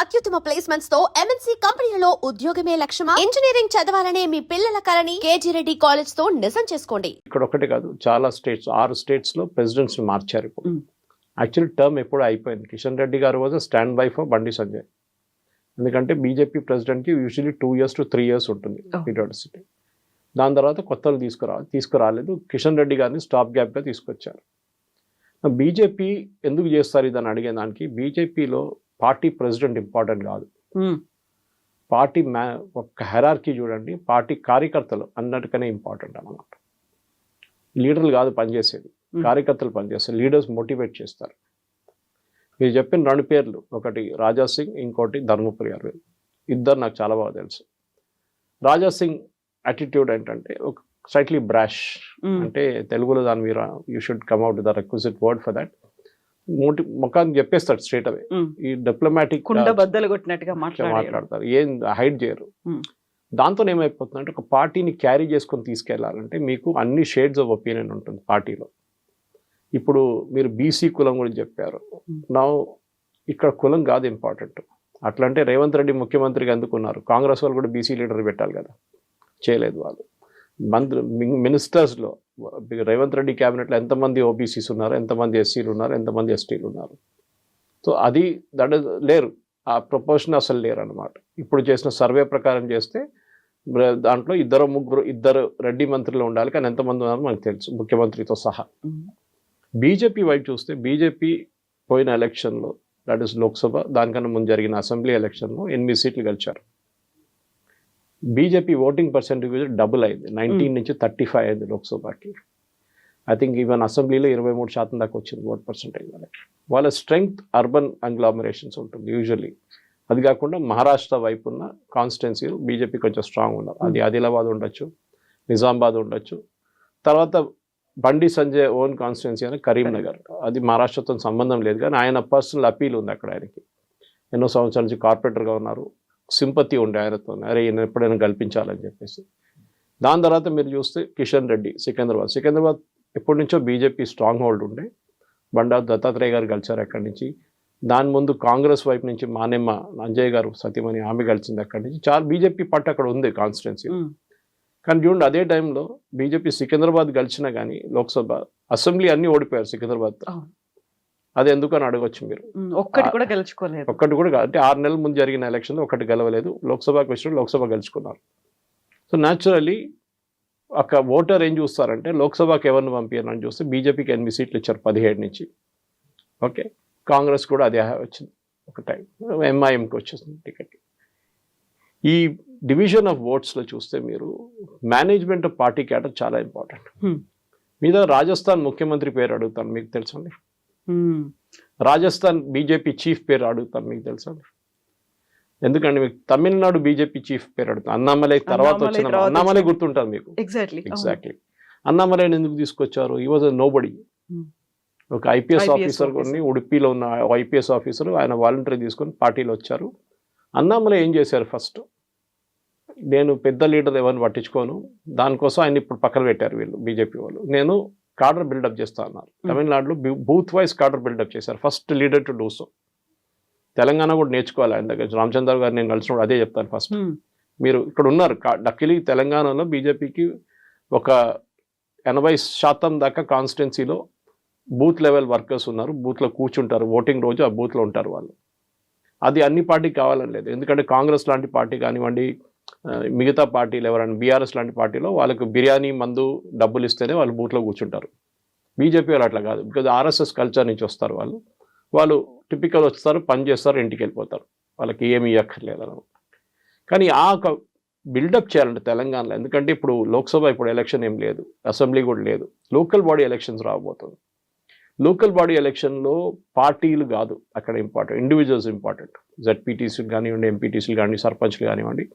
అత్యుత్తమ ప్లేస్మెంట్స్ తో ఎంఎన్సీ కంపెనీలలో ఉద్యోగమే లక్ష్యమా? ఇంజనీరింగ్ చదవాలనే మీ పిల్లల కలని కేజీ రెడ్డి కాలేజ్ తో నిజం చేసుకోండి. ఇక్కడ ఒకటి కాదు, చాలా స్టేట్స్ 6 states లో ప్రెసిడెంట్స్ మార్చారు. ఇప్పుడు యాక్చువల్లీ టర్మ్ ఎప్పుడు అయిపోయింది. కిషన్ రెడ్డి గారు was stand by for Bandi Sanjay. ఎందుకంటే బీజేపీ ప్రెసిడెంట్కి యూజువల్లీ 2 years to 3 years ఉంటుంది పీరియాడిసిటీ. దాని తర్వాత కొత్తలు తీసుకురాలేదు. కిషన్ రెడ్డి గారిని స్టాప్ గ్యాప్గా తీసుకొచ్చారు. బీజేపీ ఎందుకు చేస్తారు ఇదని అడిగేదానికి, బీజేపీలో పార్టీ ప్రెసిడెంట్ ఇంపార్టెంట్ కాదు. పార్టీ ఒక హెరార్కీ చూడండి, పార్టీ కార్యకర్తలు అన్నట్టుగానే ఇంపార్టెంట్ అన్నమాట. లీడర్లు కాదు పనిచేసేది, కార్యకర్తలు పనిచేస్తారు. లీడర్స్ మోటివేట్ చేస్తారు. మీరు చెప్పిన 2 పేర్లు, ఒకటి రాజా సింగ్, ఇంకోటి ధర్మపురి అరవింద్. ఇద్దరు నాకు చాలా బాగా తెలుసు. రాజా సింగ్ యాటిట్యూడ్ ఏంటంటే ఒక స్లైట్లీ బ్రాష్, అంటే తెలుగులో దాని మీద you should come out the requisite word for that. ముఖాన్ని చెప్పేస్తాడు స్ట్రేట్ అవే. ఈ డిప్లొమాటిక్ బద్దలు కొట్టినట్టుగా మాట్లాడతారు, ఏం హైడ్ చేయరు. దాంతో ఏమైపోతుందంటే ఒక పార్టీని క్యారీ చేసుకొని తీసుకెళ్లాలంటే మీకు అన్ని షేడ్స్ ఆఫ్ ఒపీనియన్ ఉంటుంది పార్టీలో. ఇప్పుడు మీరు బీసీ కులం గురించి చెప్పారు. నా ఇక్కడ కులం కాదు ఇంపార్టెంట్. అట్లంటే రేవంత్ రెడ్డి ముఖ్యమంత్రిగా అందుకున్నారు, కాంగ్రెస్ వాళ్ళు కూడా బీసీ లీడర్ పెట్టాలి కదా, చేయలేదు వాళ్ళు. మినిస్టర్స్లో రేవంత్ రెడ్డి క్యాబినెట్లో ఎంతమంది ఓబీసీస్ ఉన్నారు, ఎంతమంది ఎస్సీలు ఉన్నారు, ఎంతమంది ఎస్టీలు ఉన్నారు. సో అది దట్ ఇస్ లేరు, ఆ ప్రపోర్షన్ అసలు లేరు అనమాట. ఇప్పుడు చేసిన సర్వే ప్రకారం చేస్తే దాంట్లో 2-3 రెడ్డి మంత్రులు ఉండాలి, కానీ ఎంతమంది ఉన్నారో మనకు తెలుసు, ముఖ్యమంత్రితో సహా. బీజేపీ వైపు చూస్తే బీజేపీ పోయిన ఎలక్షన్లో, దట్ ఈస్ లోక్సభ, దానికన్నా ముందు జరిగిన అసెంబ్లీ ఎలక్షన్లో 8 సీట్లు గెలిచారు. బీజేపీ ఓటింగ్ పర్సెంటేజ్ డబుల్ అయింది, 19 నుంచి 35 అయింది లోక్సభకి. ఐ థింక్ ఈవెన్ అసెంబ్లీలో 23% దాకా వచ్చింది ఓట్ పర్సెంటేజ్. వాళ్ళ స్ట్రెంగ్త్ అర్బన్ అగ్లామరేషన్స్ ఉంటుంది యూజువల్లీ. అది కాకుండా మహారాష్ట్ర వైపు ఉన్న కాన్స్టిట్యున్సీలు బీజేపీ కొంచెం స్ట్రాంగ్ ఉన్నారు. అది ఆదిలాబాద్ ఉండొచ్చు, నిజామాబాద్ ఉండొచ్చు. తర్వాత బండి సంజయ్ ఓన్ కాన్స్టిట్యున్సీ అని కరీంనగర్, అది మహారాష్ట్రతో సంబంధం లేదు, కానీ ఆయన పర్సనల్ అపీల్ ఉంది అక్కడ. ఆయనకి ఎన్నో సంవత్సరాల నుంచి కార్పొరేటర్గా ఉన్నారు, సింపతి ఉండే ఆయనతో, అరే ఈయన ఎప్పుడైనా కల్పించాలని చెప్పేసి. దాని తర్వాత మీరు చూస్తే కిషన్ రెడ్డి సికింద్రాబాద్ ఎప్పటి నుంచో బీజేపీ స్ట్రాంగ్ హోల్డ్ ఉండే. బండారు దత్తాత్రేయ గారు కలిసారు అక్కడి నుంచి. దాని ముందు కాంగ్రెస్ వైపు నుంచి మానేమ్మ అంజయ్ గారు సతీమణి, ఆమె కలిసింది అక్కడి నుంచి. చాలా బీజేపీ పట్టు అక్కడ ఉంది కాన్స్టిట్యున్సీ. కానీ చూడండి, అదే టైంలో బీజేపీ సికింద్రాబాద్ గెలిచినా కానీ లోక్సభ అసెంబ్లీ అన్నీ ఓడిపోయారు సికింద్రాబాద్. అది ఎందుకని అడగొచ్చు మీరు. ఒక్కటి కూడా గెలుచుకోలేదు. ఒక్కటి కూడా అంటే 6 నెలల ముందు జరిగిన ఎలక్షన్లో ఒకటి గెలవలేదు. లోక్సభకు వచ్చిన లోక్సభ గెలుచుకున్నారు. సో న్యాచురలీ ఒక ఓటర్ ఏం చూస్తారంటే లోక్సభకి ఎవరిని పంపించారని చూస్తే బీజేపీకి 8 సీట్లు ఇచ్చారు 17 నుంచి. ఓకే, కాంగ్రెస్ కూడా అదే వచ్చింది ఒక టైం, ఎంఐఎంకి వచ్చేసింది టికెట్. ఈ డివిజన్ ఆఫ్ ఓట్స్లో చూస్తే మీరు మేనేజ్మెంట్ ఆఫ్ పార్టీ క్యాడర్ చాలా ఇంపార్టెంట్. మీద రాజస్థాన్ ముఖ్యమంత్రి పేరు అడుగుతాను, మీకు తెలుసండి. రాజస్థాన్ బీజేపీ చీఫ్ పేరు అడుగుతాను, మీకు తెలుసండి. ఎందుకంటే మీకు తమిళనాడు బీజేపీ చీఫ్ పేరు అడుగుతాను, అన్నామలై తర్వాత వచ్చిన అన్నామలై గుర్తుంటారు మీకు. ఎగ్జాక్ట్లీ అన్నామలైని ఎందుకు తీసుకొచ్చారు? ఈ వాజ్ నోబడి. ఒక ఐపీఎస్ ఆఫీసర్ కొన్ని ఉడిపిలో ఉన్న ఐపీఎస్ ఆఫీసర్, ఆయన వాలంటరీ తీసుకొని పార్టీలో వచ్చారు. అన్నామలై ఏం చేశారు, ఫస్ట్ నేను పెద్ద లీడర్ ఎవరిని పట్టించుకోను, దానికోసం ఆయన ఇప్పుడు పక్కన పెట్టారు వీళ్ళు బీజేపీ వాళ్ళు. నేను కార్డర్ బిల్డప్ చేస్తా అన్నారు. తమిళనాడులో బూత్ వైజ్ కార్డర్ బిల్డప్ చేశారు, first leader to do so. Telangana కూడా నేర్చుకోవాలి ఆయన దగ్గర. రామచంద్ర గారు నేను కలిసినప్పుడు అదే చెప్తాను, ఫస్ట్ మీరు ఇక్కడ ఉన్నారు. డక్కిలి తెలంగాణలో బీజేపీకి ఒక 80% దాకా కాన్స్టిట్యున్సీలో బూత్ లెవెల్ వర్కర్స్ ఉన్నారు, బూత్లో కూర్చుంటారు, ఓటింగ్ రోజు ఆ బూత్లో ఉంటారు వాళ్ళు. అది అన్ని పార్టీకి కావాలని లేదు, ఎందుకంటే కాంగ్రెస్ లాంటి పార్టీ కానివ్వండి, మిగతా పార్టీలు ఎవరైనా బీఆర్ఎస్ లాంటి పార్టీలో వాళ్ళకు బిర్యానీ మందు డబ్బులు ఇస్తేనే వాళ్ళు బూత్లో కూర్చుంటారు. బీజేపీ వాళ్ళు అట్లా కాదు, బికాజ్ ఆర్ఎస్ఎస్ కల్చర్ నుంచి వస్తారు వాళ్ళు టిపికల్ వస్తారు, పని చేస్తారు, ఇంటికి వెళ్ళిపోతారు, వాళ్ళకి ఏమి ఇవ్వక్కర్లేదు అనమాట. కానీ ఆ బిల్డప్ చేయాలంటే తెలంగాణలో, ఎందుకంటే ఇప్పుడు లోక్సభ ఇప్పుడు ఎలక్షన్ ఏం లేదు, అసెంబ్లీ కూడా లేదు, లోకల్ బాడీ ఎలక్షన్స్ రాబోతుంది. లోకల్ బాడీ ఎలక్షన్లో పార్టీలు కాదు అక్కడ ఇంపార్టెంట్, ఇండివిజువల్స్ ఇంపార్టెంట్. జెడ్పీటీసీలు కానివ్వండి, ఎంపీటీసీలు కానివ్వండి, సర్పంచ్లు కానివ్వండి,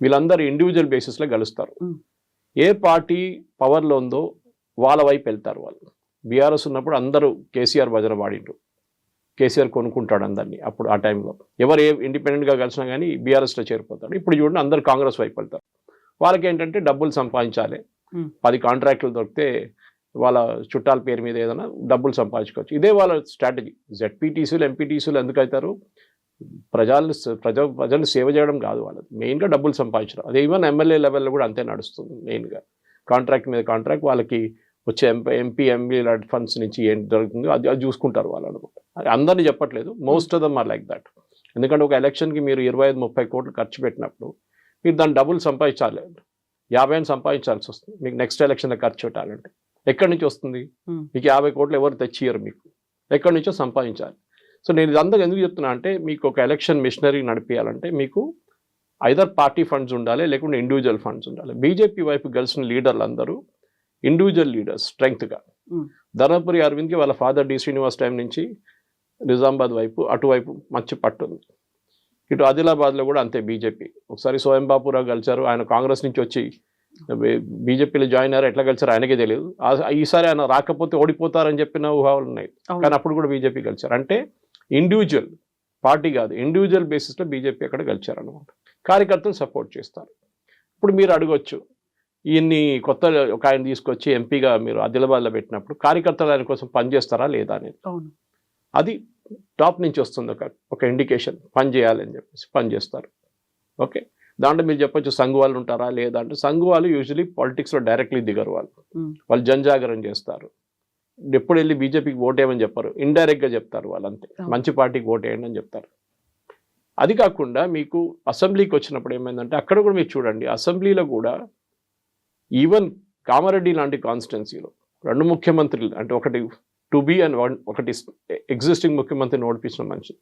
వీళ్ళందరూ ఇండివిజువల్ బేసిస్లో గెలుస్తారు. ఏ పార్టీ పవర్లో ఉందో వాళ్ళ వైపు వెళ్తారు వాళ్ళు. బీఆర్ఎస్ ఉన్నప్పుడు అందరూ కేసీఆర్ భజన పాడిండ్రు, కేసీఆర్ కొనుక్కుంటాడు అందరినీ. అప్పుడు ఆ టైంలో ఎవరు ఏ ఇండిపెండెంట్గా కలిసినా కానీ బీఆర్ఎస్లో చేరిపోతాడు. ఇప్పుడు చూడండి అందరు కాంగ్రెస్ వైపు వెళ్తారు. వాళ్ళకి ఏంటంటే డబ్బులు సంపాదించాలి, 10 కాంట్రాక్టులు దొరికితే వాళ్ళ చుట్టాల పేరు మీద ఏదైనా డబ్బులు సంపాదించుకోవచ్చు. ఇదే వాళ్ళ స్ట్రాటజీ. జెడ్పీటీసీలు ఎంపీటీసీలు ఎందుకు అవుతారు? ప్రజలు సేవ చేయడం కాదు వాళ్ళది, మెయిన్గా డబ్బులు సంపాదించడం. అది ఈవెన్ ఎమ్మెల్యే లెవెల్లో కూడా అంతే నడుస్తుంది. మెయిన్గా కాంట్రాక్ట్ మీద కాంట్రాక్ట్, వాళ్ళకి వచ్చే ఎంపీ ఎమ్మెల్యే ఫండ్స్ నుంచి ఏం జరుగుతుందో అది చూసుకుంటారు వాళ్ళు అనమాట. అందరినీ చెప్పట్లేదు, most of them are like that. ఎందుకంటే ఒక ఎలక్షన్కి మీరు 25-30 కోట్లు ఖర్చు పెట్టినప్పుడు మీరు దాని డబ్బులు సంపాదించాలి, 50 సంపాదించాల్సి వస్తుంది మీకు నెక్స్ట్ ఎలక్షన్లో ఖర్చు పెట్టాలంటే. ఎక్కడి నుంచి వస్తుంది మీకు 50 కోట్లు? ఎవరు తెచ్చియరు మీకు, ఎక్కడి నుంచో సంపాదించాలి. సో నేను ఇదంతా ఎందుకు చెప్తున్నా అంటే, మీకు ఒక ఎలక్షన్ మిషనరీ నడిపించాలంటే మీకు ఐదర్ పార్టీ ఫండ్స్ ఉండాలి, లేకుంటే ఇండివిజువల్ ఫండ్స్ ఉండాలి. బీజేపీ వైపు గెలిచిన లీడర్లు అందరూ ఇండివిజువల్ లీడర్స్ స్ట్రెంగ్త్గా. ధర్మపురి అరవింద్కి వాళ్ళ ఫాదర్ డి శ్రీనివాస్ టైం నుంచి నిజామాబాద్ వైపు అటువైపు మంచి పట్టు ఉంది. ఇటు ఆదిలాబాద్లో కూడా అంతే బీజేపీ. ఒకసారి సోయం బాపురావు కలిశారు, ఆయన కాంగ్రెస్ నుంచి వచ్చి బీజేపీలో జాయిన్ అయ్యారు, ఎట్లా కలిసారు ఆయనకే తెలియదు. ఈసారి ఆయన రాకపోతే ఓడిపోతారని చెప్పిన ఊహాలు ఉన్నాయి, కానీ అప్పుడు కూడా బీజేపీ కలిశారు. అంటే ఇండివిజువల్, పార్టీ కాదు, ఇండివిజువల్ బేసిస్లో బీజేపీ అక్కడ గెలిచారు అనమాట. కార్యకర్తలు సపోర్ట్ చేస్తారు. ఇప్పుడు మీరు అడగొచ్చు, ఈయన్ని కొత్త ఒక ఆయన తీసుకొచ్చి ఎంపీగా మీరు ఆదిలాబాద్లో పెట్టినప్పుడు కార్యకర్తలు ఆయన కోసం పనిచేస్తారా లేదా అనేది. అది టాప్ నుంచి వస్తుంది ఒక ఇండికేషన్, పని చేయాలని చెప్పేసి పని చేస్తారు. ఓకే, దాంట్లో మీరు చెప్పొచ్చు సంఘ్ వాళ్ళు ఉంటారా లేదా అంటే, సంఘ్ వాళ్ళు యూజువలీ పాలిటిక్స్లో డైరెక్ట్లీ దిగరు. వాళ్ళు జనజాగరణ చేస్తారు. ఎప్పుడు వెళ్ళి బీజేపీకి ఓటేయమని చెప్పారు, ఇండైరెక్ట్గా చెప్తారు వాళ్ళంతే, మంచి పార్టీకి ఓటేయండి అని చెప్తారు. అది కాకుండా మీకు అసెంబ్లీకి వచ్చినప్పుడు ఏమైందంటే, అక్కడ కూడా మీరు చూడండి, అసెంబ్లీలో కూడా ఈవెన్ కామారెడ్డి లాంటి కాన్స్టిట్యున్సీలో 2 ముఖ్యమంత్రులు, అంటే ఒకటి టు బీ అండ్ ఒకటి ఎగ్జిస్టింగ్ ముఖ్యమంత్రిని ఓడిపించిన మనిషి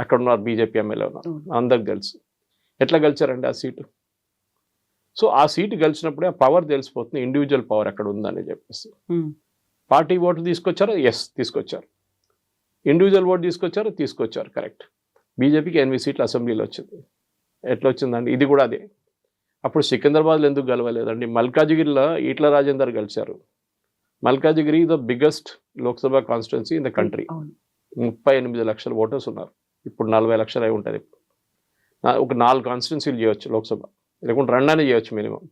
అక్కడ ఉన్నారు, బీజేపీ ఎమ్మెల్యే ఉన్నారు, అందరికి తెలుసు. ఎట్లా గెలిచారండి ఆ సీటు? సో ఆ సీటు గెలిచినప్పుడే ఆ పవర్ తెలిసిపోతుంది, ఇండివిజువల్ పవర్ ఎక్కడ ఉందని చెప్పేసి. పార్టీ ఓటు తీసుకొచ్చారు, ఎస్ తీసుకొచ్చారు. ఇండివిజువల్ ఓటు తీసుకొచ్చారు, కరెక్ట్. బీజేపీకి 8 సీట్లు అసెంబ్లీలో వచ్చింది. ఎట్లా వచ్చిందండి? ఇది కూడా అదే. అప్పుడు సికింద్రాబాద్లో ఎందుకు గెలవలేదండి? మల్కాజిగిరిలో ఈట్ల రాజేందర్ గెలిచారు. Malkajgiri the biggest Lok Sabha constituency in the country. 38 లక్షల ఓటర్స్ ఉన్నారు. ఇప్పుడు 40 లక్షలు అయి ఉంటుంది. ఒక 4 కాన్స్టిట్యున్సీలు చేయొచ్చు లోక్సభ, లేకుంటే 2 చేయొచ్చు మినిమం.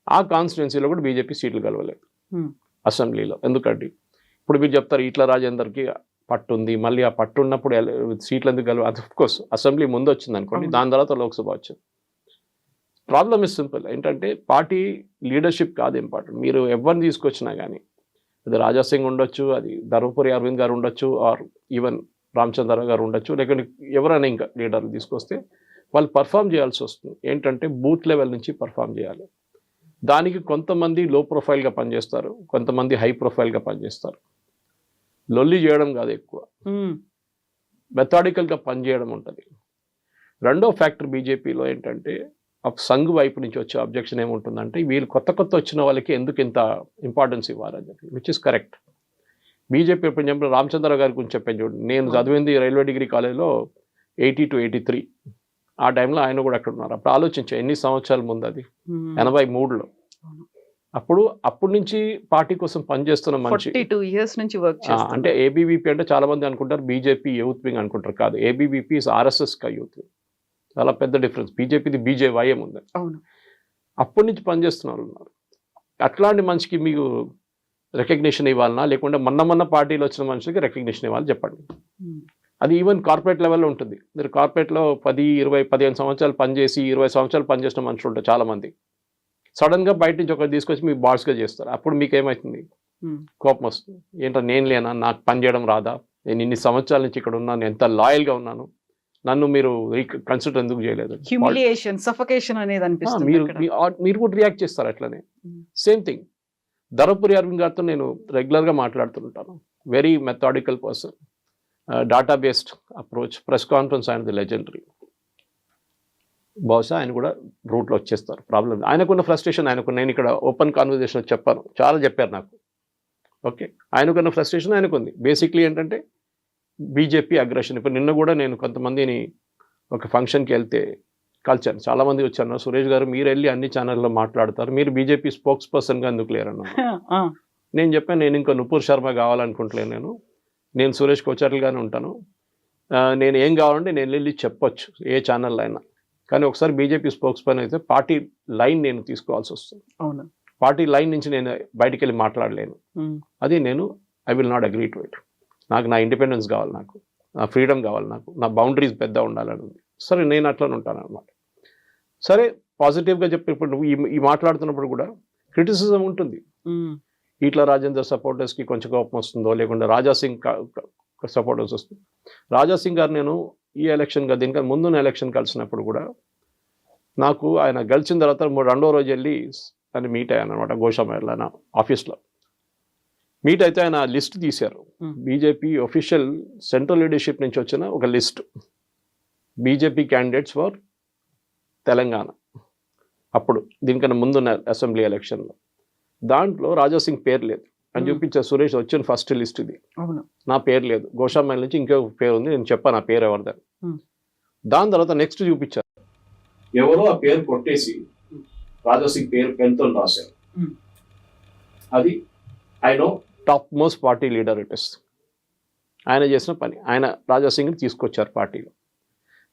ఆ కాన్స్టిట్యున్సీలో కూడా బీజేపీ సీట్లు గెలవలేదు అసెంబ్లీలో. ఎందుకంటే ఇప్పుడు మీరు చెప్తారు ఈట్ల రాజేందర్కి పట్టు ఉంది, మళ్ళీ ఆ పట్టు ఉన్నప్పుడు సీట్లు ఎందుకు గెలవ? అది అఫ్కోర్స్ అసెంబ్లీ ముందు వచ్చింది అనుకోండి, దాని తర్వాత లోక్సభ వచ్చింది. ప్రాబ్లమ్ ఇస్ సింపుల్, ఏంటంటే పార్టీ లీడర్షిప్ కాదు ఇంపార్టెంట్. మీరు ఎవరిని తీసుకొచ్చినా కానీ, అది రాజాసింగ్ ఉండొచ్చు, అది ధర్మపురి అరవింద్ గారు ఉండొచ్చు, ఆర్ ఈవెన్ రామచంద్ర గారు ఉండొచ్చు, లేకుంటే ఎవరైనా ఇంకా లీడర్లు తీసుకొస్తే వాళ్ళు పర్ఫామ్ చేయాల్సి వస్తుంది. ఏంటంటే బూత్ లెవెల్ నుంచి పర్ఫామ్ చేయాలి. దానికి కొంతమంది లో ప్రొఫైల్గా పనిచేస్తారు, కొంతమంది హై ప్రొఫైల్గా పనిచేస్తారు. లొల్లి చేయడం కాదు, ఎక్కువ మెథాడికల్గా పనిచేయడం ఉంటుంది. రెండో ఫ్యాక్టర్ బీజేపీలో ఏంటంటే, సంఘ్ వైపు నుంచి వచ్చే అబ్జెక్షన్ ఏముంటుందంటే, వీళ్ళు కొత్త వచ్చిన వాళ్ళకి ఎందుకు ఇంత ఇంపార్టెన్స్ ఇవ్వాలని చెప్పి, విచ్ ఇస్ కరెక్ట్. బీజేపీ ఇప్పుడు చెప్పిన రామచంద్ర గారి గురించి చెప్పాను చూడండి, నేను చదివింది రైల్వే డిగ్రీ కాలేజ్లో 80 to 83, ఆ టైంలో ఆయన కూడా అక్కడ ఉన్నారు. అప్పుడు ఆలోచించా, ఎన్ని సంవత్సరాల ముందు, అది 83లో. అప్పటి నుంచి పార్టీ కోసం పనిచేస్తున్న మనిషి. 42 years నుంచి వర్క్ చేస్తున్నారు. అంటే ఏబీవీపీ అంటే చాలా మంది అనుకుంటారు బీజేపీ యూత్ వింగ్ అనుకుంటారు, కాదు. ఏబీవీపీ ఇస్ ఆర్ఎస్ఎస్ కా యూత్ వింగ్, చాలా పెద్ద డిఫరెన్స్. బీజేపీది బీజేవైఎం ఉంది. అప్పటి నుంచి పనిచేస్తున్నారు ఉన్నారు. అట్లాంటి మనిషికి మీకు రికగ్నిషన్ ఇవ్వాలన్నా, లేకుంటే మొన్న పార్టీలో వచ్చిన మనిషికి రికగ్నిషన్ ఇవ్వాలి చెప్పండి. అది ఈవెన్ కార్పొరేట్ లెవెల్లో ఉంటుంది. మీరు కార్పొరేట్లో 10, 20, 15 సంవత్సరాలు పనిచేసి 20 సంవత్సరాలు పనిచేసిన మనుషులు ఉంటారు చాలామంది. సడన్గా బయట నుంచి ఒకటి తీసుకొచ్చి మీకు బాస్గా చేస్తారు. అప్పుడు మీకు ఏమవుతుంది? కోపం వస్తుంది. ఏంటో నేను లేనా, నాకు పని చేయడం రాదా, నేను ఇన్ని సంవత్సరాల నుంచి ఇక్కడ ఉన్నాను, ఎంత లాయల్గా ఉన్నాను, నన్ను మీరు కన్సిడర్ ఎందుకు చేయలేదు? హ్యూమిలియేషన్, సఫకేషన్ అనేది అనిపిస్తుంది. మీరు కూడా రియాక్ట్ చేస్తారు అట్లనే. సేమ్ థింగ్ ధర్మపురి అరవింద్ గారితో నేను రెగ్యులర్గా మాట్లాడుతుంటాను. Very methodical person, data based approach. Press conference ఆయనది లెజెండరీ. బహుశా ఆయన కూడా రూట్లో వచ్చేస్తారు. ప్రాబ్లం ఆయనకున్న ఫ్రస్ట్రేషన్ నేను ఇక్కడ ఓపెన్ కాన్వర్జేషన్ చెప్పాను, చాలా చెప్పారు నాకు. ఓకే, ఆయనకున్న ఫ్రస్ట్రేషన్ ఆయనకుంది. బేసిక్లీ ఏంటంటే బీజేపీ అగ్రెషన్. ఇప్పుడు నిన్న కూడా నేను కొంతమందిని ఒక ఫంక్షన్కి వెళ్తే కలిచాను, చాలామంది వచ్చాను. సురేష్ గారు మీరు వెళ్ళి అన్ని ఛానల్లో మాట్లాడతారు, మీరు బీజేపీ స్పోక్స్ పర్సన్గా ఎందుకు లేరన్నా? నేను చెప్పాను, నేను ఇంకా నుపూర్ శర్మ కావాలనుకుంటలేను, నేను సురేష్ కోచర్లుగానే ఉంటాను. నేను ఏం కావాలంటే నేను వెళ్ళి చెప్పొచ్చు ఏ ఛానల్లో అయినా. కానీ ఒకసారి బీజేపీ స్పోక్స్ పర్సన్ అయితే పార్టీ లైన్ నేను తీసుకోవాల్సి వస్తుంది. పార్టీ లైన్ నుంచి నేను బయటికి వెళ్ళి మాట్లాడలేను. అది నేను I will not agree to it. నాకు నా ఇండిపెండెన్స్ కావాలి. నాకు నా ఫ్రీడమ్ కావాలి, నాకు నా బౌండరీస్ పెద్ద ఉండాలని ఉంది. సరే నేను అట్లనే ఉంటాను అనమాట. సరే పాజిటివ్గా చెప్పి ఇప్పుడు నువ్వు ఈ మాట్లాడుతున్నప్పుడు కూడా క్రిటిసిజం ఉంటుంది. ఈట్ల రాజేందర్ సపోర్టర్స్కి కొంచెం కోపం వస్తుందో, లేకుంటే రాజాసింగ్ సపోర్టర్స్ వస్తుంది. రాజాసింగ్ గారు నేను ఈ ఎలక్షన్గా దీనికన్నా ముందున్న ఎలక్షన్ కలిసినప్పుడు కూడా నాకు ఆయన గెలిచిన తర్వాత రెండో రోజు వెళ్ళి ఆయన మీట్ అయ్యాను అనమాట గోషామహల్ ఆయన ఆఫీస్లో. మీట్ అయితే ఆయన లిస్ట్ తీశారు, బీజేపీ ఒఫీషియల్ సెంట్రల్ లీడర్షిప్ నుంచి వచ్చిన ఒక list, BJP candidates for Telangana అప్పుడు దీనికన్నా ముందున్న అసెంబ్లీ ఎలక్షన్లో. దాంట్లో రాజాసింగ్ పేరు లేదు అని చూపించారు. సురేష్ వచ్చిన ఫస్ట్ లిస్ట్ ఇది, నా పేరు లేదు. గోషామహల్ నుంచి ఇంకో పేరు ఉంది, నేను చెప్పాను నా పేరు ఎవరిదని. దాని తర్వాత నెక్స్ట్ చూపించారు, ఎవరో ఆ పేరు కొట్టేసి రాజాసింగ్ పేరు పెన్తో రాశారు. అది I know top most party leader it is. ఆయన చేసిన పని, ఆయన రాజాసింగ్ని తీసుకొచ్చారు పార్టీలో.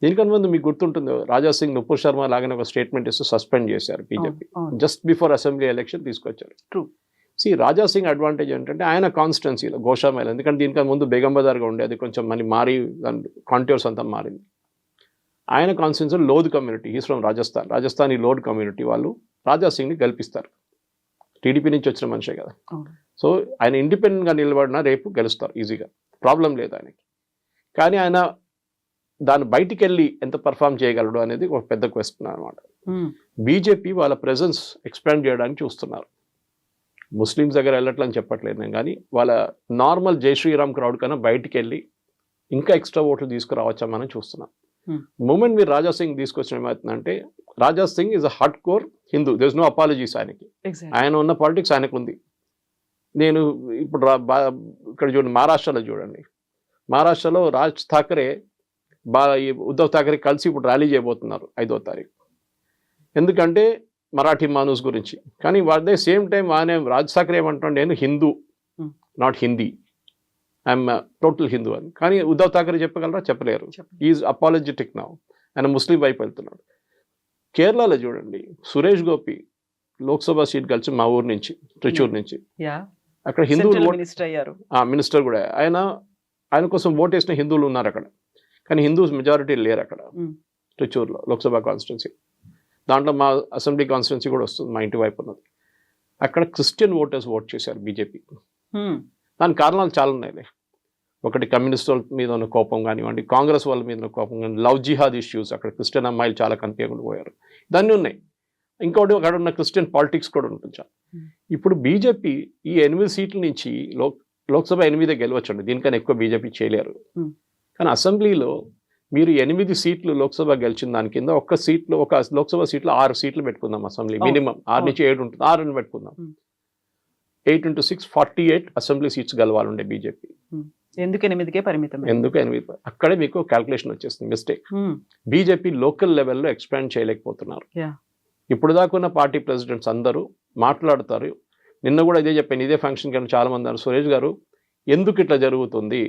దీనికన్నా ముందు మీకు గుర్తుంటుంది, రాజాసింగ్ నుపూర్ శర్మ లాగానే ఒక స్టేట్మెంట్ ఇస్తూ సస్పెండ్ చేశారు BJP. Just before assembly election తీసుకొచ్చారు. రాజాసింగ్ అడ్వాంటేజ్ ఏంటంటే ఆయన కాన్స్టిట్యున్సీలో గోషామహల్, ఎందుకంటే దీనికన్నా ముందు బేగం బజార్గా ఉండేది, కొంచెం మళ్ళీ మారి కాంట్యూర్స్ అంతా మారింది. ఆయన constituency Lodh community, he's from Rajasthan ఈ లోధ్ కమ్యూనిటీ వాళ్ళు రాజాసింగ్ని గెలిపిస్తారు. టీడీపీ నుంచి వచ్చిన మనిషే కదా. సో ఆయన ఇండిపెండెంట్గా నిలబడినా రేపు గెలుస్తారు ఈజీగా, ప్రాబ్లం లేదు ఆయనకి. కానీ ఆయన దాన్ని బయటికి వెళ్ళి ఎంత పర్ఫామ్ చేయగలడు అనేది ఒక పెద్ద క్వశ్చన్ అనమాట. బీజేపీ వాళ్ళ ప్రెజెన్స్ ఎక్స్పాండ్ చేయడానికి చూస్తున్నారు. ముస్లిమ్స్ దగ్గర వెళ్ళట్లని చెప్పట్లేదు నేను, కానీ వాళ్ళ నార్మల్ జై శ్రీరామ్ క్రౌడ్ కన్నా బయటికి వెళ్ళి ఇంకా ఎక్స్ట్రా ఓట్లు తీసుకురావచ్చామని చూస్తున్నాం. మూమెంట్ మీరు రాజాసింగ్ తీసుకొచ్చిన ఏమవుతుందంటే, Raja Singh is a hard core Hindu, there is no apologies ఆయనకి. ఆయన ఉన్న పాలిటిక్స్ ఆయనకు ఉంది. నేను ఇప్పుడు ఇక్కడ చూడండి, మహారాష్ట్రలో చూడండి, మహారాష్ట్రలో రాజ్ ఠాకరే ఉద్ధవ్ ఠాకరే కలిసి ఇప్పుడు ర్యాలీ చేయబోతున్నారు 5వ తారీఖు. ఎందుకంటే మరాఠీ మానూస్ గురించి. కానీ అదే సేమ్ టైం ఆయన రాజ్ ఠాకరే ఏమంటాడు, నేను Hindu not Hindi, I'm total Hindu అని. కానీ ఉద్ధవ్ ఠాకరే చెప్పగలరా? చెప్పలేరు. ఈజ్ అపాలజెటిక్ నౌ, ఆయన ముస్లిం వైపు వెళ్తున్నాడు. కేరళలో చూడండి, సురేష్ గోపి లోక్సభ సీట్ కలిసి మా ఊరు నుంచి, ట్రిచూర్ నుంచి, అక్కడ హిందువులు మినిస్టర్ కూడా ఆయన కోసం ఓట్ వేసిన హిందువులు ఉన్నారు అక్కడ. కానీ హిందూస్ మెజారిటీ లేరు అక్కడ ట్రిచూర్లో లోక్సభ కాన్స్టిట్యున్సీ. దాంట్లో మా అసెంబ్లీ కాన్స్టిట్యున్సీ కూడా వస్తుంది, మా ఇంటి వైపు ఉన్నది. అక్కడ క్రిస్టియన్ ఓటర్స్ ఓట్ చేశారు బీజేపీ. దానికి కారణాలు చాలా ఉన్నాయి. ఒకటి కమ్యూనిస్ట్ వాళ్ళ మీద ఉన్న కోపం కానివ్వండి, కాంగ్రెస్ వాళ్ళ మీద ఉన్న కోపం కానీ, లవ్ జిహాద్ ఇష్యూస్, అక్కడ క్రిస్టియన్ అమ్మాయిలు చాలా కనిపించకుండా పోయారు, దాన్ని ఉన్నాయి. ఇంకోటి అక్కడ ఉన్న క్రిస్టియన్ పాలిటిక్స్ కూడా ఉంటుంది. ఇప్పుడు బీజేపీ ఈ 8 సీట్ల నుంచి లోక్సభ 8 గెలవచ్చండి, దీనికన్నా ఎక్కువ బీజేపీ చేయలేరు. కానీ అసెంబ్లీలో మీరు 8 సీట్లు లోక్సభ గెలిచిన దాని కింద ఒక లోక్సభ సీట్లో 6 సీట్లు పెట్టుకుందాం. అసెంబ్లీ మినిమం 6 నుంచి 7 ఉంటుంది, 6 పెట్టుకుందాం. 8 into 6 48 అసెంబ్లీ సీట్స్ గెలవాలండే బీజేపీ. ఎందుకు 8కే పరిమితం? ఎందుకు 8? అక్కడే మీకు క్యాల్కులేషన్ వచ్చేస్తుంది, మిస్టేక్. బీజేపీ లోకల్ లెవెల్లో ఎక్స్పాండ్ చేయలేకపోతున్నారు. ఇప్పుడు దాకా ఉన్న పార్టీ ప్రెసిడెంట్స్ అందరూ మాట్లాడతారు. నిన్న కూడా ఇదే చెప్పాను, ఇదే ఫంక్షన్ కానీ చాలా మంది అన్నారు, సురేష్ గారు ఎందుకు ఇట్లా జరుగుతుంది,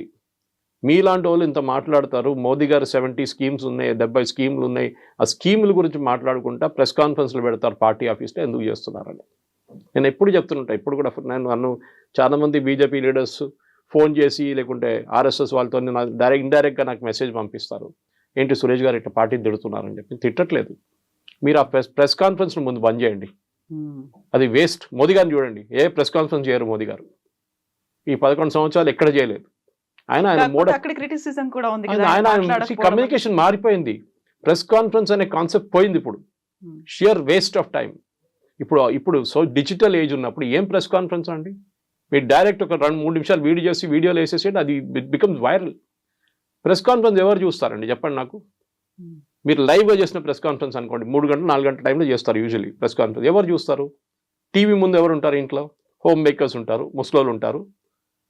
మీలాంటి వాళ్ళు ఇంత మాట్లాడతారు, మోదీ గారు 70 స్కీమ్స్ ఉన్నాయి, 70 స్కీములు ఉన్నాయి, ఆ స్కీముల గురించి మాట్లాడుకుంటా ప్రెస్ కాన్ఫరెన్స్లు పెడతారు పార్టీ ఆఫీస్లో, ఎందుకు చేస్తున్నారని నేను ఎప్పుడు చెప్తుంటా. ఇప్పుడు కూడా నన్ను చాలామంది బీజేపీ లీడర్స్ ఫోన్ చేసి లేకుంటే ఆర్ఎస్ఎస్ వాళ్ళతో ఇండైరెక్ట్గా నాకు మెసేజ్ పంపిస్తారు, ఏంటి సురేష్ గారు ఇట్లా పార్టీ తిడుతున్నారని చెప్పి. తిట్టట్లేదు, మీరు ఆ ప్రెస్ కాన్ఫరెన్స్ ముందు బంద్ చేయండి, అది వేస్ట్. మోదీ గారిని చూడండి, ఏ ప్రెస్ కాన్ఫరెన్స్ చేయరు మోదీ గారు, ఈ 11 సంవత్సరాలు ఎక్కడ చేయలేదు. ఆయన కమ్యూనికేషన్ మారిపోయింది, ప్రెస్ కాన్ఫరెన్స్ అనే కాన్సెప్ట్ పోయింది. ఇప్పుడు షియర్ వేస్ట్ ఆఫ్ టైం. ఇప్పుడు సో డిజిటల్ ఏజ్ ఉన్నప్పుడు ఏం ప్రెస్ కాన్ఫరెన్స్ అండి, మీరు డైరెక్ట్ ఒక 2-3 నిమిషాలు వీడియో చేసి వీడియోలు వేసేసేయండి, అది బికమ్స్ వైరల్. ప్రెస్ కాన్ఫరెన్స్ ఎవరు చూస్తారండి చెప్పండి నాకు? మీరు లైవ్గా చేసిన ప్రెస్ కాన్ఫరెన్స్ అనుకోండి, 3 గంటలు 4 గంటల టైంలో చేస్తారు యూజువల్లీ ప్రెస్ కాన్ఫరెన్స్. ఎవరు చూస్తారు? టీవీ ముందు ఎవరు ఉంటారు? ఇంట్లో హోమ్ మేకర్స్ ఉంటారు, ముస్లోళ్ళు ఉంటారు,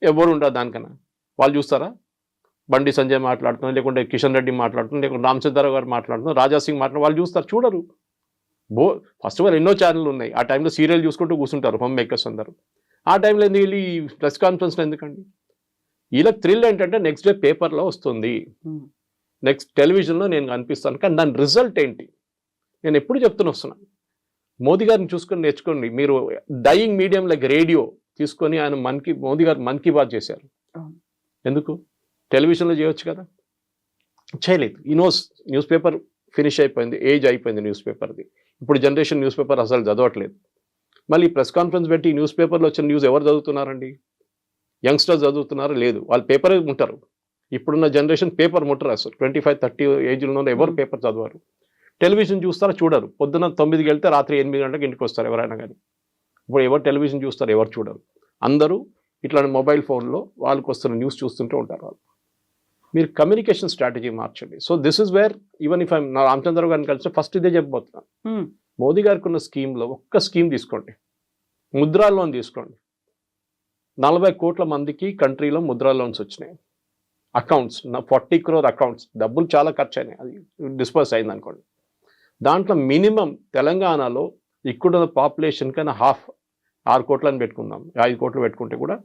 ఎవరు ఉంటారు దానికన్నా? వాళ్ళు చూస్తారా? బండి సంజయ్ మాట్లాడుతున్నారు, లేకుంటే కిషన్ రెడ్డి మాట్లాడుతున్నారు, లేకుంటే రామచంద్రరావు గారు మాట్లాడుతున్నారు, రాజాసింగ్ మాట్లాడుతున్నారు, వాళ్ళు చూస్తారు? చూడరు. ఫస్ట్ ఆఫ్ ఆల్ ఎన్నో ఛానళ్ళు ఉన్నాయి, ఆ టైంలో సీరియల్ చూసుకుంటూ కూర్చుంటారు హోమ్ మేకర్స్ అందరూ. ఆ టైంలో ఎందుకు వెళ్ళి ప్రెస్ కాన్ఫరెన్స్లో ఎందుకండి? వీళ్ళకి థ్రిల్ ఏంటంటే నెక్స్ట్ డే పేపర్లో వస్తుంది, నెక్స్ట్ టెలివిజన్లో నేను కనిపిస్తాను, కానీ దాని రిజల్ట్ ఏంటి? నేను ఎప్పుడు చెప్తూనే వస్తున్నాను, మోదీ గారిని చూసుకొని నేర్చుకోండి. మీరు డయింగ్ మీడియం లైక్ రేడియో తీసుకొని ఆయన మోదీ గారు మన్ కీ బాత్ చేశారు. ఎందుకు? టెలివిజన్లో చేయొచ్చు కదా, చేయలేదు. ఈ న్యూస్ పేపర్ ఫినిష్ అయిపోయింది, ఏజ్ అయిపోయింది న్యూస్ పేపర్ది. ఇప్పుడు జనరేషన్ న్యూస్ పేపర్ అసలు చదవట్లేదు. మళ్ళీ ప్రెస్ కాన్ఫరెన్స్ పెట్టి ఈ న్యూస్ పేపర్లో వచ్చిన న్యూస్ ఎవరు చదువుతున్నారండి? యంగ్స్టర్స్ చదువుతున్నారా? లేదు, వాళ్ళు పేపర్ ఉంటారు. ఇప్పుడున్న జనరేషన్ పేపర్ ముట్టరు అసలు. 25-30 ఏజ్లో ఎవరు పేపర్ చదవరు. టెలివిజన్ చూస్తారా? చూడరు. పొద్దున 9కి వెళ్తే రాత్రి 8 గంటలకు ఇంటికి వస్తారు ఎవరైనా కానీ. ఇప్పుడు ఎవరు టెలివిజన్ చూస్తారు? ఎవరు చూడరు. అందరూ ఇట్లాంటి మొబైల్ ఫోన్లో వాళ్ళకి వస్తున్న న్యూస్ చూస్తుంటూ ఉంటారు వాళ్ళు. మీరు కమ్యూనికేషన్ స్ట్రాటజీ మార్చండి. So this is where even if నా రామచంద్రరావు గారిని కలిసి ఫస్ట్ ఇదే చెప్పబోతున్నాను. మోదీ గారికి ఉన్న స్కీమ్లో ఒక్క స్కీమ్ తీసుకోండి, ముద్రా లోన్ తీసుకోండి. 40 కోట్ల మందికి కంట్రీలో ముద్రా లోన్స్ వచ్చినాయి. అకౌంట్స్ 40 crore అకౌంట్స్, డబ్బులు చాలా ఖర్చు అయినాయి, అది డిస్పర్స్ అయింది అనుకోండి. దాంట్లో మినిమం తెలంగాణలో ఇక్కడున్న పాపులేషన్ కన్నా 6 కోట్లని పెట్టుకుందాం, 5 కోట్లు పెట్టుకుంటే కూడా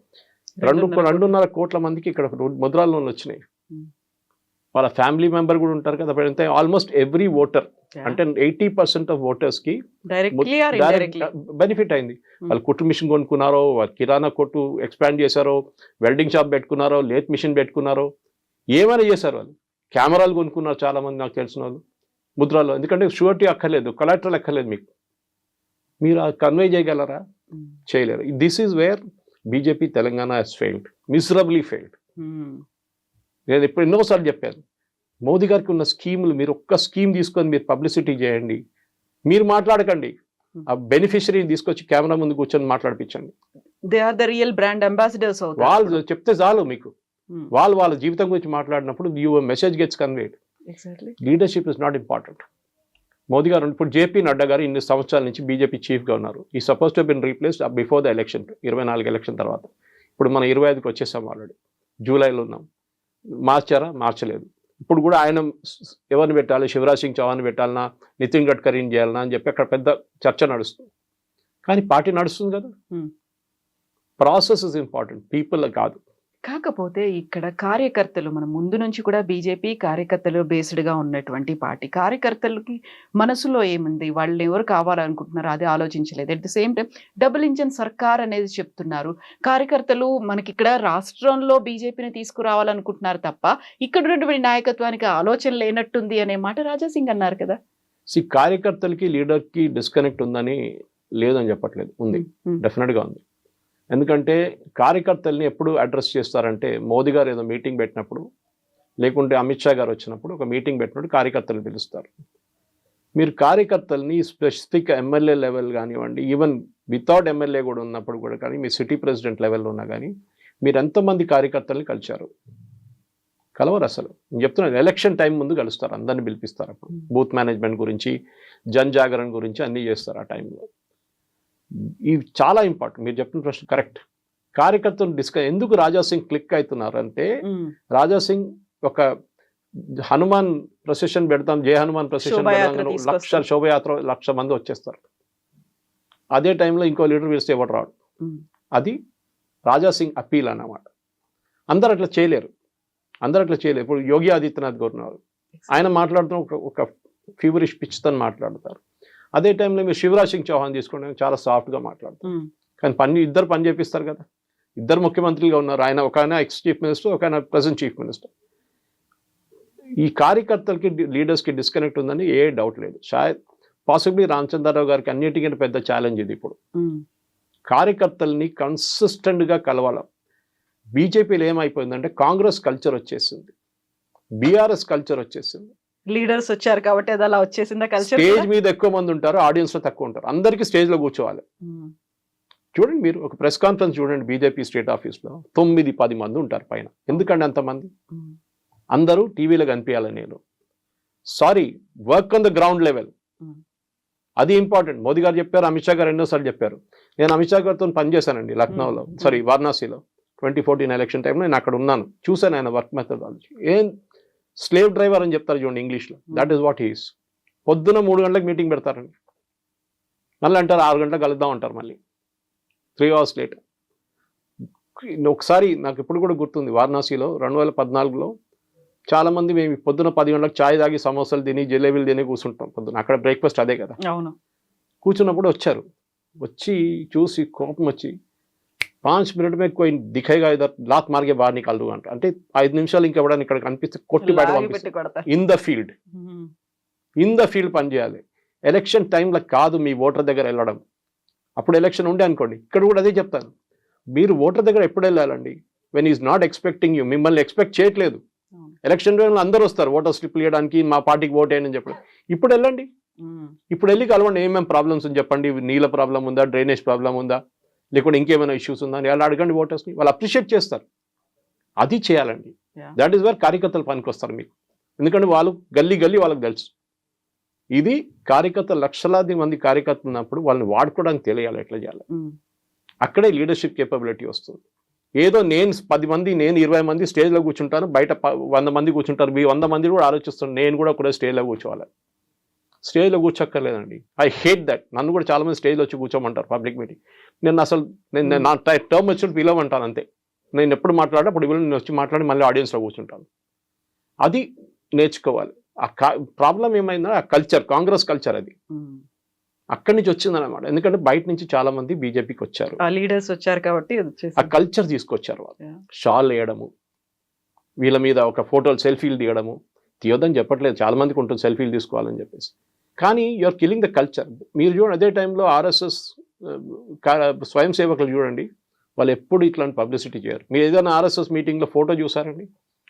2.5 కోట్ల మందికి ఇక్కడ ముద్రా లోన్లు వచ్చినాయి. వాళ్ళ ఫ్యామిలీ మెంబర్ కూడా ఉంటారు కదా. అంటే ఆల్మోస్ట్ ఎవ్రీ ఓటర్, అంటే 80% ఆఫ్ ఓటర్స్కి బెనిఫిట్ అయింది. వాళ్ళు కుట్టు మిషన్ కొనుక్కున్నారో, కిరాణా కొట్టు ఎక్స్పాండ్ చేశారో, వెల్డింగ్ షాప్ పెట్టుకున్నారో, లేత్ మిషన్ పెట్టుకున్నారో, ఏమైనా చేశారు. వాళ్ళు కెమెరాలు కొనుక్కున్నారు చాలా మంది నాకు తెలిసిన వాళ్ళు ముద్రాలో. ఎందుకంటే షూరిటీ అక్కర్లేదు, కొలాటరల్ అక్కర్లేదు మీకు. మీరు కన్వే చేయగలరా? చేయలేరు. This is where BJP Telangana has failed, miserably failed. నేను ఇప్పుడు ఎన్నోసార్లు చెప్పాను, మోదీ గారికి ఉన్న స్కీములు మీరు ఒక్క స్కీమ్ తీసుకొని మీరు పబ్లిసిటీ చేయండి. మీరు మాట్లాడకండి, ఆ బెనిఫిషరీని తీసుకొచ్చి కెమెరా ముందు కూర్చొని మాట్లాడిపించండి. They are the real brand ambassadors. వాళ్ళు చెప్తే చాలు మీకు. వాళ్ళు వాళ్ళ జీవితం గురించి మాట్లాడినప్పుడు your message gets conveyed. Leadership is not important. Modi గారు ఇప్పుడు జేపీ నడ్డా గారు ఇన్ని సంవత్సరాల నుంచి బీజేపీ చీఫ్గా ఉన్నారు. ఈ suppose to been replaced before the election, 24 election తర్వాత. ఇప్పుడు మనం 25కి వచ్చేసాం, ఆల్రెడీ జూలైలో ఉన్నాం. మార్చారా? మార్చలేదు. ఇప్పుడు కూడా ఆయన ఎవరిని పెట్టాలి, శివరాజ్ సింగ్ చౌహాన్ పెట్టాలన్నా, నితిన్ గడ్కరీని చేయాలన్నా అని చెప్పి అక్కడ పెద్ద చర్చ నడుస్తుంది. కానీ పార్టీ నడుస్తుంది కదా. ప్రాసెస్ ఇస్ ఇంపార్టెంట్, పీపుల్ కాదు. కాకపోతే ఇక్కడ కార్యకర్తలు, మనం ముందు నుంచి కూడా బీజేపీ కార్యకర్తలు బేస్డ్గా ఉన్నటువంటి పార్టీ. కార్యకర్తలకి మనసులో ఏముంది, వాళ్ళు ఎవరు కావాలనుకుంటున్నారు అది ఆలోచించలేదు. At the same time double engine సర్కార్ అనేది చెప్తున్నారు. కార్యకర్తలు మనకి ఇక్కడ రాష్ట్రంలో బీజేపీని తీసుకురావాలనుకుంటున్నారు తప్ప ఇక్కడ ఉన్నటువంటి నాయకత్వానికి ఆలోచన లేనట్టుంది అనే మాట రాజాసింగ్ అన్నారు కదా. కార్యకర్తలకి లీడర్కి డిస్కనెక్ట్ ఉందని లేదని చెప్పట్లేదు, ఉంది, డెఫినెట్గా ఉంది. ఎందుకంటే కార్యకర్తల్ని ఎప్పుడు అడ్రస్ చేస్తారంటే, మోదీ గారు ఏదో మీటింగ్ పెట్టినప్పుడు, లేకుంటే అమిత్ షా గారు వచ్చినప్పుడు ఒక మీటింగ్ పెట్టినప్పుడు కార్యకర్తలు పిలుస్తారు. మీరు కార్యకర్తల్ని స్పెసిఫిక్ ఎమ్మెల్యే లెవెల్ కానివ్వండి, ఈవెన్ వితౌట్ ఎమ్మెల్యే కూడా ఉన్నప్పుడు కూడా కానీ, మీ సిటీ ప్రెసిడెంట్ లెవెల్లో ఉన్నా కానీ, మీరు ఎంతమంది కార్యకర్తల్ని కలిశారు? కలవరు అసలు. నేను చెప్తున్నాను, ఎలక్షన్ టైం ముందు కలుస్తారు, అందరిని పిలిపిస్తారు. అప్పుడు బూత్ మేనేజ్మెంట్ గురించి, జన్ జాగరణ గురించి అన్నీ చేస్తారు ఆ టైంలో. ఇవి చాలా ఇంపార్టెంట్. మీరు చెప్పిన ప్రశ్న కరెక్ట్. కార్యకర్తలు ఎందుకు రాజాసింగ్ క్లిక్ అవుతున్నారు అంటే, రాజాసింగ్ ఒక హనుమాన్ ప్రొసెషన్ పెడతాం, జయ హనుమాన్ ప్రొసెషన్ పెడతాం, శోభయాత్ర 1,00,000 మంది వచ్చేస్తారు. అదే టైంలో ఇంకో లీడర్ పిలిస్తే ఎవరు రాడు. అది రాజాసింగ్ అప్పీల్ అన్నమాట. అందరు అట్లా చేయలేరు. ఇప్పుడు యోగి ఆదిత్యనాథ్ గవర్నర్ ఆయన మాట్లాడుతూ ఒక ఫీవరిష్ పిచ్తో మాట్లాడతారు. అదే టైంలో మీరు శివరాజ్ సింగ్ చౌహాన్ తీసుకోండి, చాలా సాఫ్ట్గా మాట్లాడతారు. కానీ ఇద్దరు పని చేపిస్తారు కదా. ఇద్దరు ముఖ్యమంత్రులుగా ఉన్నారు. ఒక ఆయన ఎక్స్ చీఫ్ మినిస్టర్, ఒక ఆయన ప్రజెంట్ చీఫ్ మినిస్టర్. ఈ కార్యకర్తలకి లీడర్స్కి డిస్కనెక్ట్ ఉందని ఏ డౌట్ లేదు. పాసిబ్లీ రామచంద్రరావు గారికి అన్నిటికంటే పెద్ద ఛాలెంజ్ ఇది. ఇప్పుడు కార్యకర్తల్ని కన్సిస్టెంట్గా కలవాలి. బీజేపీలో ఏమైపోయిందంటే కాంగ్రెస్ కల్చర్ వచ్చేసింది, బీఆర్ఎస్ కల్చర్ వచ్చేసింది. లీడర్స్ వచ్చారు కాబట్టి అది అలా వచ్చేసిందా కల్చర్. స్టేజ్ మీద ఎక్కువ మంది ఉంటారు, ఆడియన్స్ లో తక్కువ ఉంటారు. అందరికీ స్టేజ్ లో కూర్చోవాలి. చూడండి, మీరు ఒక ప్రెస్ కాన్ఫరెన్స్ చూడండి, బీజేపీ స్టేట్ ఆఫీస్ లో 9-10 మంది ఉంటారు పైన. ఎందుకంటే అంతమంది? అందరూ టీవీలో కనిపించాలని. నేను sorry, work on the ground level, అది ఇంపార్టెంట్. మోదీ గారు చెప్పారు, అమిత్ షా గారు ఎన్నోసార్లు చెప్పారు. నేను అమిత్ షా గారితో పనిచేశానండి లక్నోలో, వారణాసిలో 2014 ఎలక్షన్ టైంలో. నేను అక్కడ ఉన్నాను, చూశాను ఆయన వర్క్ మెథడాలజీ. ఏం స్లేవ్ డ్రైవర్ అని చెప్తారు చూడండి ఇంగ్లీష్లో, దట్ ఈస్ వాట్ హీస్. పొద్దున 3 గంటలకు మీటింగ్ పెడతారండి, మళ్ళీ అంటారు 6 గంటలకు కలుద్దాం అంటారు, మళ్ళీ 3 hours లేట్. ఒకసారి నాకు ఇప్పుడు కూడా గుర్తుంది, వారణాసిలో 2014లో చాలామంది మేము పొద్దున 10 గంటలకు ఛాయ్ తాగి సమోసాలు తిని జిలేబీలు తిని కూర్చుంటాం పొద్దున. అక్కడ బ్రేక్ఫాస్ట్ అదే కదా. అవును. కూర్చున్నప్పుడు వచ్చి చూసి కోపం వచ్చి, 5 मिनट में कोई दिखेगा इधर लात मार के बाहर निकाल दूंगा అంటే 5 నిమిషాలు ఇంకెవడని ఇక్కడ కనిపిస్తే కొట్టి బయట లాగి పంపిస్తే పెట్టి కొడతారు. ఇన్ ద ఫీల్డ్ పని చేయాలి. ఎలక్షన్ టైంలో కాదు మీ ఓటర్ దగ్గర వెళ్ళడం. అప్పుడు ఎలక్షన్ ఉండే అనుకోండి, ఇక్కడ కూడా అదే చెప్తాను, మీరు ఓటర్ దగ్గర ఎప్పుడు వెళ్ళాలండి? When is not expecting you, మిమ్మల్ని ఎక్స్పెక్ట్ చేయట్లేదు. ఎలక్షన్ టైంలో అందరూ వస్తారు ఓటర్ స్లిప్లు ఇవ్వడానికి, మా పార్టీకి ఓట్ వేయని చెప్పండి. ఇప్పుడు వెళ్ళండి, ఇప్పుడు వెళ్ళి కలవండి, ఏమేమి ప్రాబ్లమ్స్ ఉంది చెప్పండి, నీళ్ళ ప్రాబ్లం ఉందా, డ్రైనేజ్ ప్రాబ్లం ఉందా, లేకుంటే ఇంకేమైనా ఇష్యూస్ ఉందా అని వాళ్ళు అడగండి ఓటర్స్ని, వాళ్ళు అప్రిషియేట్ చేస్తారు. అది చేయాలండి. దాట్ ఈస్ వేర్ కార్యకర్తలు పనికి వస్తారు మీకు, ఎందుకంటే వాళ్ళు గల్లీ గల్లీ వాళ్ళకి తెలుసు. ఇది కార్యకర్తలు లక్షలాది మంది కార్యకర్తలు ఉన్నప్పుడు వాళ్ళని వాడుకోవడానికి తెలియాలి ఎట్లా చేయాలి. అక్కడే లీడర్షిప్ కేపబిలిటీ వస్తుంది. ఏదో నేను 10 మంది, నేను 20 మంది స్టేజ్లో కూర్చుంటాను, బయట 100 మంది కూర్చుంటారు, మీ 100 మంది కూడా ఆలోచిస్తాను నేను కూడా ఒకటే స్టేజ్లో కూర్చోవాలి. స్టేజ్లో కూర్చోక్కర్లేదండి. I hate that. నన్ను కూడా చాలా మంది స్టేజ్లో వచ్చి కూర్చోమంటారు పబ్లిక్ మీటింగ్. నేను నా టర్మ్ వచ్చినప్పుడు పిలవమంటాను అంతే. నేను ఎప్పుడు మాట్లాడే అప్పుడు నేను వచ్చి మాట్లాడి మళ్ళీ ఆడియన్స్లో కూర్చుంటాను. అది నేర్చుకోవాలి. ఆ ప్రాబ్లం ఏమైందో ఆ కల్చర్, కాంగ్రెస్ కల్చర్ అది అక్కడి నుంచి వచ్చిందన్నమాట. ఎందుకంటే బయట నుంచి చాలా మంది బీజేపీకి వచ్చారు, లీడర్స్ వచ్చారు కాబట్టి ఆ కల్చర్ తీసుకొచ్చారు. వాళ్ళు షాల్ వేయడము, వీళ్ళ మీద ఒక ఫోటోలు సెల్ఫీలు తీయడము, తీయొద్దని చెప్పట్లేదు, చాలా మందికి ఉంటుంది సెల్ఫీలు తీసుకోవాలని చెప్పేసి, కానీ యూఆర్ కిల్లింగ్ ద కల్చర్. మీరు చూడండి, అదే టైంలో ఆర్ఎస్ఎస్ స్వయం సేవకులు చూడండి, వాళ్ళు ఎప్పుడు ఇట్లాంటి పబ్లిసిటీ చేయరు. మీరు ఏదైనా ఆర్ఎస్ఎస్ మీటింగ్లో ఫోటో చూసారండి,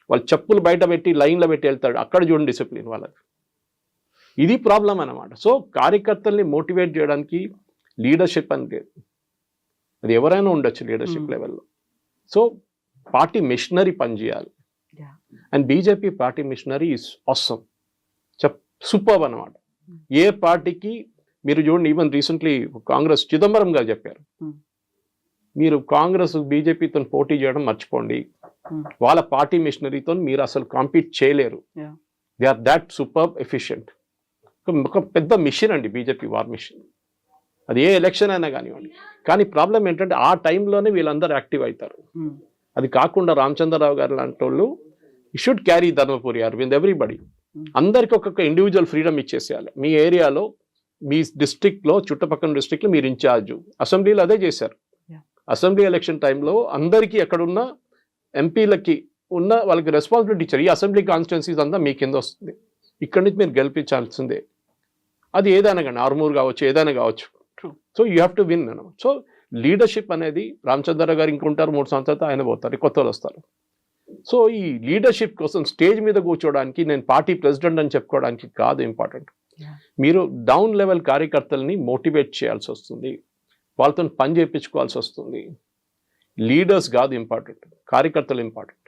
వాళ్ళు చెప్పులు బయట పెట్టి లైన్లో పెట్టి వెళ్తాడు, అక్కడ చూడండి డిసిప్లిన్ వాళ్ళకి. ఇది ప్రాబ్లం అన్నమాట. సో కార్యకర్తల్ని మోటివేట్ చేయడానికి లీడర్షిప్ అని లేదు, అది ఎవరైనా ఉండొచ్చు లీడర్షిప్ లెవెల్లో. సో పార్టీ మిషనరీ పనిచేయాలి. And BJP party machinery is awesome, superb అన్నమాట. ఏ పార్టీకి మీరు చూడండి, ఈవెన్ రీసెంట్లీ కాంగ్రెస్ చిదంబరం గారు చెప్పారు, మీరు కాంగ్రెస్ బీజేపీతో పోటీ చేయడం మర్చిపోండి, వాళ్ళ పార్టీ మిషనరీతో మీరు అసలు కాంపీట్ చేయలేరు. They are that superb efficient. ఒక పెద్ద మిషన్ అండి బీజేపీ, వార్ మిషన్. అది ఏ ఎలక్షన్ అయినా కానివ్వండి. కానీ ప్రాబ్లం ఏంటంటే ఆ టైంలోనే వీళ్ళందరూ యాక్టివ్ అవుతారు. అది కాకుండా రామచంద్రరావు గారు లాంటి వాళ్ళు should carry Dharmapuri Arvind everybody, అందరికి ఒక్కొక్క ఇండివిజువల్ ఫ్రీడమ్ ఇచ్చేసేయాలి. మీ ఏరియాలో, మీ డిస్ట్రిక్ట్లో, చుట్టుపక్కల డిస్ట్రిక్ట్లో మీరు ఇన్ఛార్జు. అసెంబ్లీలో అదే చేశారు. అసెంబ్లీ ఎలక్షన్ టైంలో అందరికీ ఎక్కడున్న ఎంపీలకి ఉన్న వాళ్ళకి రెస్పాన్సిబిలిటీ ఇచ్చారు. ఈ అసెంబ్లీ కాన్స్టిట్యున్సీస్ అంతా మీ కింద వస్తుంది, ఇక్కడి నుంచి మీరు గెలిపించాల్సిందే. అది ఏదైనా కానీ, ఆర్మూర్ కావచ్చు, ఏదైనా కావచ్చు. So you have to win అన్నమాట. సో లీడర్షిప్ అనేది రామచంద్ర గారు ఇంకుంటారు, 3 సంవత్సరాలతో ఆయన పోతారు, కొత్త వాళ్ళు వస్తారు. సో ఈ లీడర్షిప్ కోసం స్టేజ్ మీద కూర్చోవడానికి, నేను పార్టీ ప్రెసిడెంట్ అని చెప్పుకోవడానికి కాదు ఇంపార్టెంట్. మీరు డౌన్ లెవెల్ కార్యకర్తల్ని మోటివేట్ చేయాల్సి వస్తుంది, వాళ్ళతో పని చేయించుకోవాల్సి వస్తుంది. లీడర్స్ కాదు ఇంపార్టెంట్, కార్యకర్తలు ఇంపార్టెంట్.